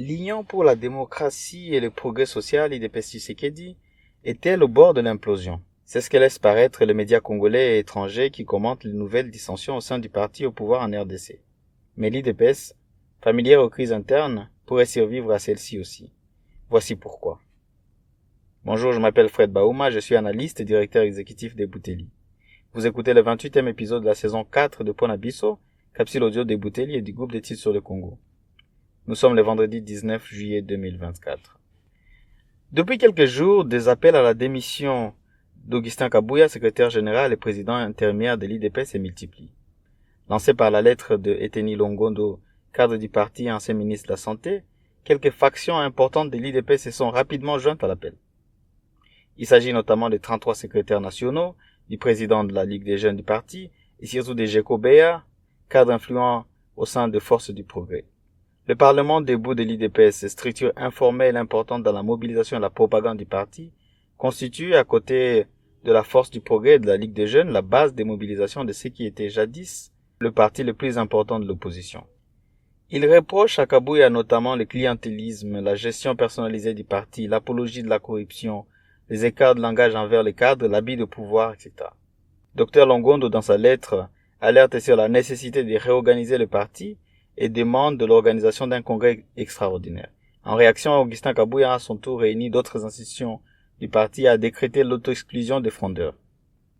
L'Union pour la démocratie et le progrès social, IDPS Tshisekedi, est-elle au bord de l'implosion? C'est ce que laisse paraître les médias congolais et étrangers qui commentent les nouvelles dissensions au sein du parti au pouvoir en RDC. Mais l'IDPS, familière aux crises internes, pourrait survivre à celle-ci aussi. Voici pourquoi. Bonjour, je m'appelle Fred Baouma, je suis analyste et directeur exécutif des Bouteli. Vous écoutez le 28e épisode de la saison 4 de Pona Bisso, capsule audio des Bouteli et du groupe des titres sur le Congo. Nous sommes le vendredi 19 juillet 2024. Depuis quelques jours, des appels à la démission d'Augustin Kabouya, secrétaire général et président intérimaire de l'IDPS, se multiplient. Lancé par la lettre de Eteni Longondo, cadre du parti et ancien ministre de la Santé, quelques factions importantes de l'IDPS se sont rapidement jointes à l'appel. Il s'agit notamment des 33 secrétaires nationaux, du président de la Ligue des jeunes du parti et surtout des Jeko Beya, cadre influent au sein de Forces du Progrès. Le Parlement debout de l'IDPS, structure informelle importante dans la mobilisation et la propagande du parti, constitue, à côté de la Force du Progrès et de la Ligue des jeunes, la base des mobilisations de ce qui était jadis le parti le plus important de l'opposition. Il reproche à Kabouya notamment le clientélisme, la gestion personnalisée du parti, l'apologie de la corruption, les écarts de langage envers les cadres, l'abus de pouvoir, etc. Dr Longondo, dans sa lettre, alerte sur la nécessité de réorganiser le parti et demande de l'organisation d'un congrès extraordinaire. En réaction, Augustin Kabouya a à son tour réuni d'autres institutions du parti et a décrété l'auto-exclusion des frondeurs.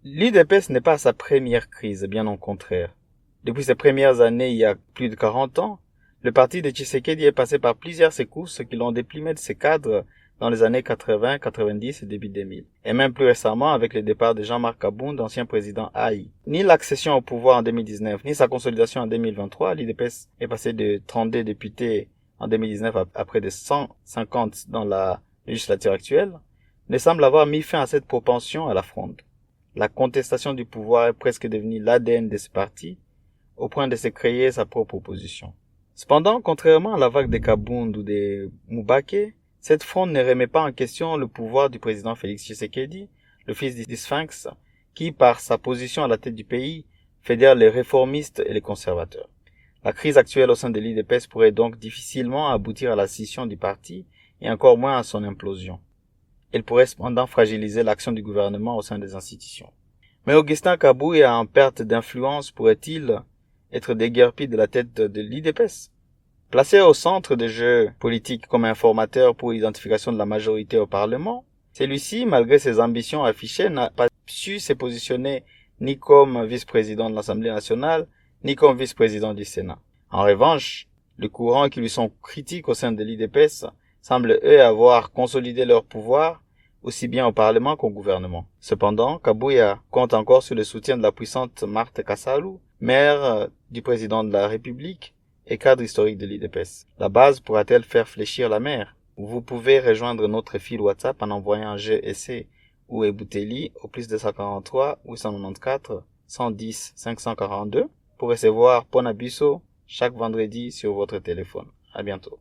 L'UDPS n'est pas à sa première crise, bien au contraire. Depuis ses premières années, il y a plus de 40 ans, le parti de Tshisekedi est passé par plusieurs secousses qui l'ont déprimé de ses cadres dans les années 80, 90 et début 2000. Et même plus récemment avec le départ de Jean-Marc Kabound, ancien président AI. Ni l'accession au pouvoir en 2019, ni sa consolidation en 2023, l'IDPS est passé de 32 députés en 2019 à près de 150 dans la législature actuelle, ne semble avoir mis fin à cette propension à la fronde. La contestation du pouvoir est presque devenue l'ADN de ce parti, au point de se créer sa propre opposition. Cependant, contrairement à la vague de Kabound ou de Moubake, cette fronde ne remet pas en question le pouvoir du président Félix Tshisekedi, le fils du Sphinx, qui, par sa position à la tête du pays, fédère les réformistes et les conservateurs. La crise actuelle au sein de l'IDPS pourrait donc difficilement aboutir à la scission du parti et encore moins à son implosion. Elle pourrait cependant fragiliser l'action du gouvernement au sein des institutions. Mais Augustin Kabouya, en perte d'influence, pourrait-il être déguerpi de la tête de l'IDPS? Placé au centre des jeux politiques comme informateur pour l'identification de la majorité au Parlement, celui-ci, malgré ses ambitions affichées, n'a pas su se positionner ni comme vice-président de l'Assemblée nationale, ni comme vice-président du Sénat. En revanche, les courants qui lui sont critiques au sein de l'IDPS semblent eux avoir consolidé leur pouvoir aussi bien au Parlement qu'au gouvernement. Cependant, Kabouya compte encore sur le soutien de la puissante Marthe Kassalou, maire du président de la République et cadre historique de l'IDPS. La base pourra-t-elle faire fléchir la mer? Vous pouvez rejoindre notre fil WhatsApp en envoyant GSC ou Ebouteli au plus 243 894 110 542 pour recevoir Pona Bisso chaque vendredi sur votre téléphone. À bientôt.